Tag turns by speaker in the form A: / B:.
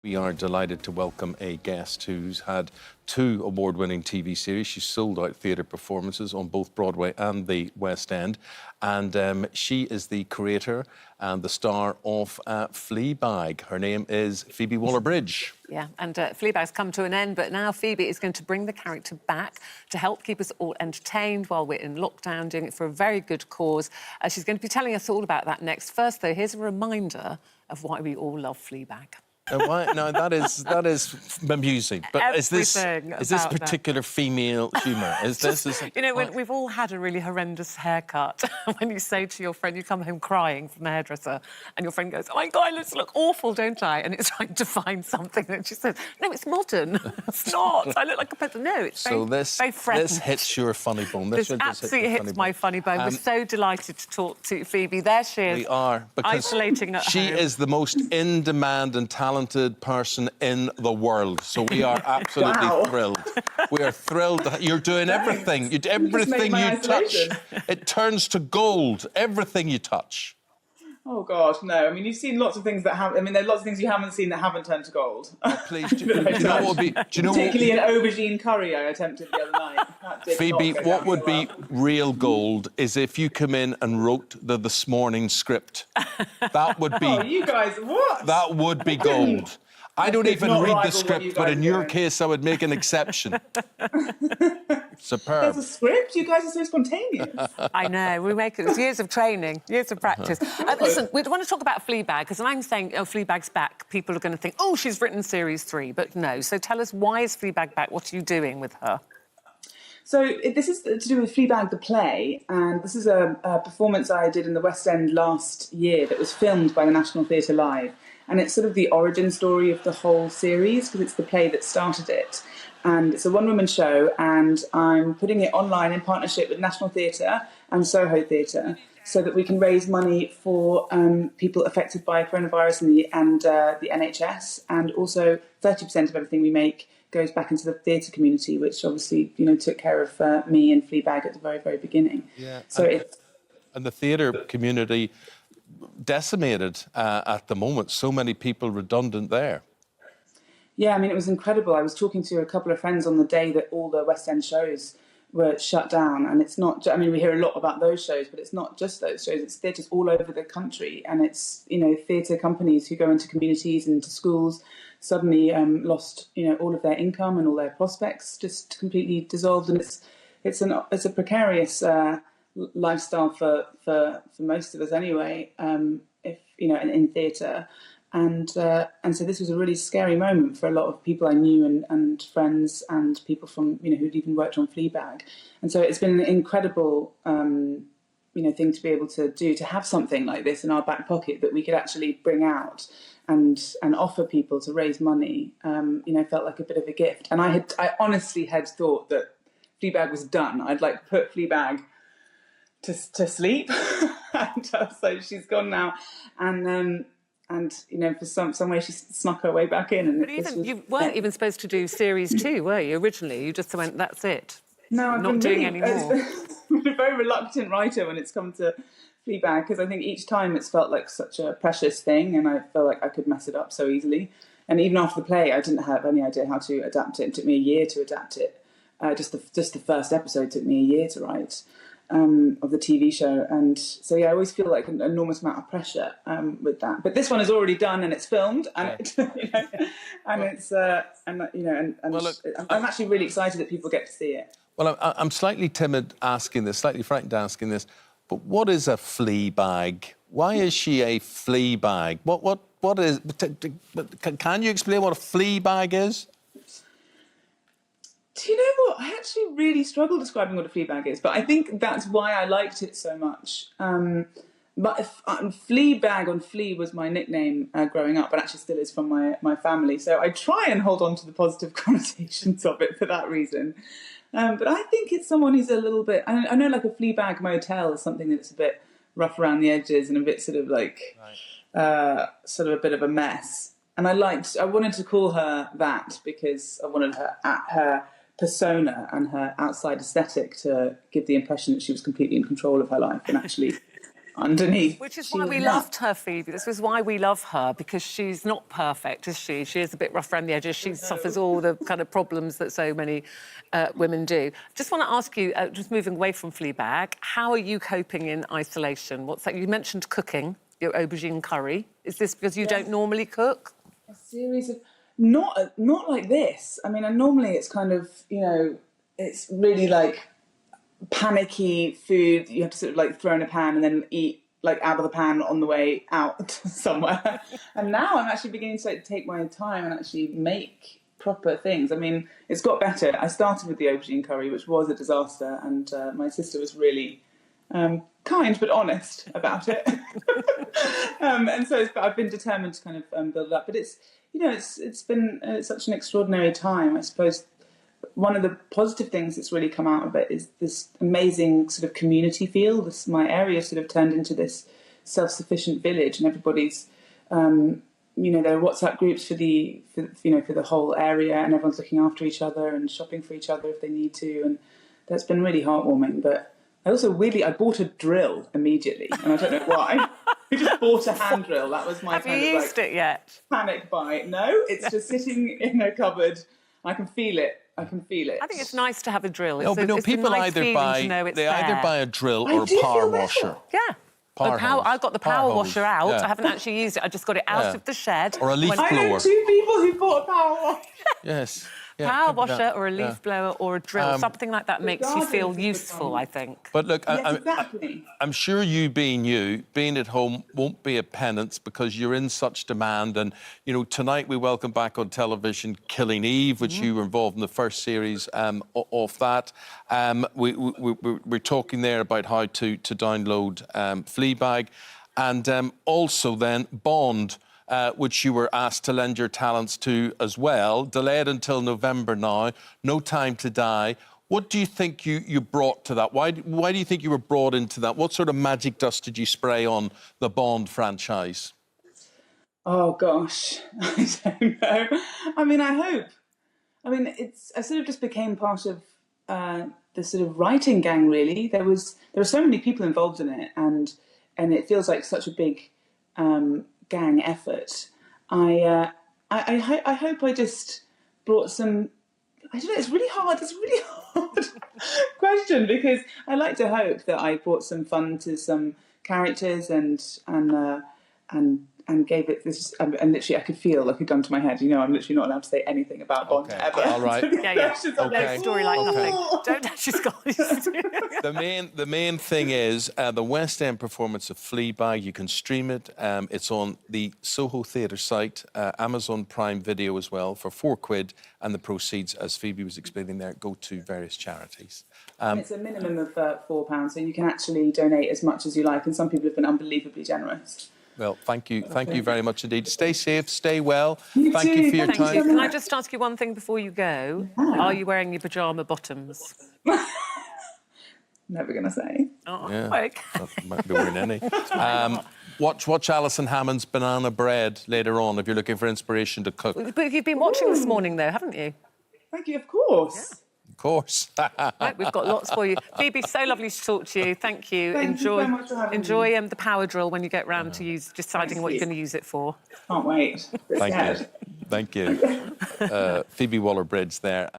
A: We are delighted to welcome a guest who's had 2 award-winning TV series. She's sold out theatre performances on both Broadway and the West End. And she is the creator and the star of Fleabag. Her name is Phoebe Waller-Bridge.
B: Yeah, and Fleabag's come to an end, but now Phoebe is going to bring the character back to help keep us all entertained while we're in lockdown, doing it for a very good cause. She's going to be telling us all about that next. First, though, here's a reminder of why we all love Fleabag.
A: No, that is amusing. But is this particular female humour?
B: You know, when we've all had a really horrendous haircut, when you say to your friend, you come home crying from the hairdresser, and your friend goes, "Oh my God, I look awful, don't I?" And it's trying to find something, and she says, "No, it's modern. It's not. I look like a person." No, it's very French.
A: This hits your funny bone.
B: This absolutely hits my funny bone. We're so delighted to talk to Phoebe. There she is.
A: We are, because
B: isolating at
A: she
B: home.
A: is the most in-demand and talented person in the world. So we are absolutely thrilled. We are thrilled. You're doing everything. Everything you touch, it turns to gold. Everything you touch.
C: Oh, God, no. I mean, you've seen lots of things that have... I mean, there are lots of things you haven't seen that haven't turned to gold.
A: Oh, please, do you know what would be...
C: Particularly an aubergine curry I attempted the other night.
A: Phoebe, what would be real gold is if you come in and wrote the This Morning script. That would be...
C: Oh, you guys, what?
A: That would be gold. I don't even read the script, but in your case, I would make an exception. Superb.
C: There's a script? You guys are so spontaneous.
B: I know. We make it. It's years of training, years of practice. Listen, we want to talk about Fleabag, because when I'm saying, oh, Fleabag's back, people are going to think, oh, she's written Series 3, but no. So tell us, why is Fleabag back? What are you doing with her?
C: So this is to do with Fleabag the play, and this is a performance I did in the West End last year that was filmed by the National Theatre Live. And it's sort of the origin story of the whole series, because it's the play that started it. And it's a one-woman show, and I'm putting it online in partnership with National Theatre and Soho Theatre, so that we can raise money for people affected by coronavirus and the NHS. And also 30% of everything we make goes back into the theatre community, which obviously, you know, took care of me and Fleabag at the very, very beginning.
A: Yeah.
C: So
A: and the theatre community decimated at the moment. So many people redundant there.
C: Yeah, I mean, it was incredible. I was talking to a couple of friends on the day that all the West End shows were shut down. And it's not, I mean, we hear a lot about those shows, but it's not just those shows. It's theatres all over the country. And it's, you know, theatre companies who go into communities and into schools suddenly lost, you know, all of their income and all their prospects just completely dissolved. And it's a precarious lifestyle for most of us anyway, if, you know, in theatre. And so this was a really scary moment for a lot of people I knew and friends and people from, you know, who'd even worked on Fleabag. And so it's been an incredible, you know, thing to be able to do, to have something like this in our back pocket that we could actually bring out and offer people to raise money. You know, felt like a bit of a gift. And I honestly had thought that Fleabag was done. I'd like put Fleabag to sleep. And so she's gone now. And you know, for some way she snuck her way back in. And
B: but you weren't even supposed to do Series 2, were you, originally? You just went, that's it.
C: No, I'm
B: not doing any more.
C: I've been a very reluctant writer when it's come to Fleabag, because I think each time it's felt like such a precious thing, and I felt like I could mess it up so easily. And even after the play, I didn't have any idea how to adapt it. It took me a year to adapt it. Just the first episode took me a year to write. Of the TV show, and so yeah, I always feel like an enormous amount of pressure with that. But this one is already done and it's filmed, and you know, and it's and you know, and well, look, I'm actually really excited that people get to see it.
A: Well, I'm slightly timid asking this, slightly frightened asking this, but what is a Fleabag? Why is she a Fleabag? What is? Can you explain what a Fleabag is?
C: Do you know what? I actually really struggle describing what a Fleabag is, but I think that's why I liked it so much. But Fleabag on Flea was my nickname growing up, but actually still is from my family. So I try and hold on to the positive connotations of it for that reason. But I think it's someone who's a little bit... I know like a Fleabag motel is something that's a bit rough around the edges and a bit sort of like... sort of a bit of a mess. And I wanted to call her that because I wanted her persona and her outside aesthetic to give the impression that she was completely in control of her life, and actually underneath.
B: Which is
C: She
B: why
C: was
B: we
C: nuts.
B: loved her, Phoebe. This is why we love her, because she's not perfect, is she? She is a bit rough around the edges. She suffers all the kind of problems that so many women do. Just want to ask you, just moving away from Fleabag, how are you coping in isolation? What's that? You mentioned cooking, your aubergine curry. Is this because you don't normally cook?
C: A series of not like this. I mean, and normally it's kind of, you know, it's really like panicky food you have to sort of like throw in a pan and then eat like out of the pan on the way out somewhere. And now I'm actually beginning to like take my time and actually make proper things. I mean, it's got better. I started with the aubergine curry, which was a disaster, and my sister was really kind but honest about it. And so I've been determined to kind of build it up. But it's, you know, it's been such an extraordinary time. I suppose one of the positive things that's really come out of it is this amazing sort of community feel. My area sort of turned into this self-sufficient village, and everybody's, you know, there are WhatsApp groups for the whole area, and everyone's looking after each other and shopping for each other if they need to, and that's been really heartwarming. But I bought a drill immediately, and I don't know why. I just bought a hand drill. That was my
B: Have you used it yet?
C: Panic buy. No, it's just sitting in a cupboard. I can feel it. I can feel it.
B: I think it's nice to have a drill.
A: No, but no, people either buy a drill or a power washer.
B: Yeah.
A: Hose.
B: I've got the power washer out. Yeah. I haven't actually used it. I just got it out of the shed.
A: Or a leaf blower.
C: I know 2 people who bought a power washer.
A: Yes. Yeah,
B: power washer or a leaf blower or a drill, something like that makes you feel useful, I think.
A: But look,
C: exactly.
A: I'm sure you being at home won't be a penance because you're in such demand. And, you know, tonight we welcome back on television Killing Eve, which you were involved in the first series of that. We're talking there about how to download Fleabag. And also then Bond, which you were asked to lend your talents to as well, delayed until November now, No Time to Die. What do you think you brought to that? Why do you think you were brought into that? What sort of magic dust did you spray on the Bond franchise?
C: Oh, gosh, I don't know. I mean, I hope. I mean, I sort of just became part of the sort of writing gang, really. There were so many people involved in it, and it feels like such a big gang effort. I hope I just brought some. I don't know. It's really hard. It's a really hard question because I like to hope that I brought some fun to some characters and gave it this. And literally, I could feel like a gun to my head. You know, I'm literally not allowed to say anything about Bond ever.
A: All right.
B: Yeah. Okay. Story like nothing. Don't actually Scott.
A: The main thing is the West End performance of Fleabag. You can stream it. It's on the Soho Theatre site, Amazon Prime Video as well for £4, and the proceeds, as Phoebe was explaining there, go to various charities.
C: And it's a minimum of £4, so you can actually donate as much as you like, and some people have been unbelievably generous.
A: Well, thank you very much indeed. Stay safe, stay well.
C: You
A: thank
C: too.
A: you for your
C: Thank you
A: time.
C: so
B: Can I just ask you one thing before you go?
C: Yeah.
B: Are you wearing your pyjama bottoms?
C: Never gonna say.
B: Oh,
A: Yeah.
B: like.
A: Might be wearing any. Watch Alison Hammond's Banana Bread later on if you're looking for inspiration to cook.
B: But you've been watching this morning, though, haven't you?
C: Thank you, of course.
B: Yeah.
A: Of course.
B: Right, we've got lots for you. Phoebe, so lovely to talk to you. Thank you.
C: Thank you so much for having
B: enjoy the power drill when you get round to deciding what you're going to use it for.
C: Can't wait.
A: Thank you. Phoebe Waller-Bridge there.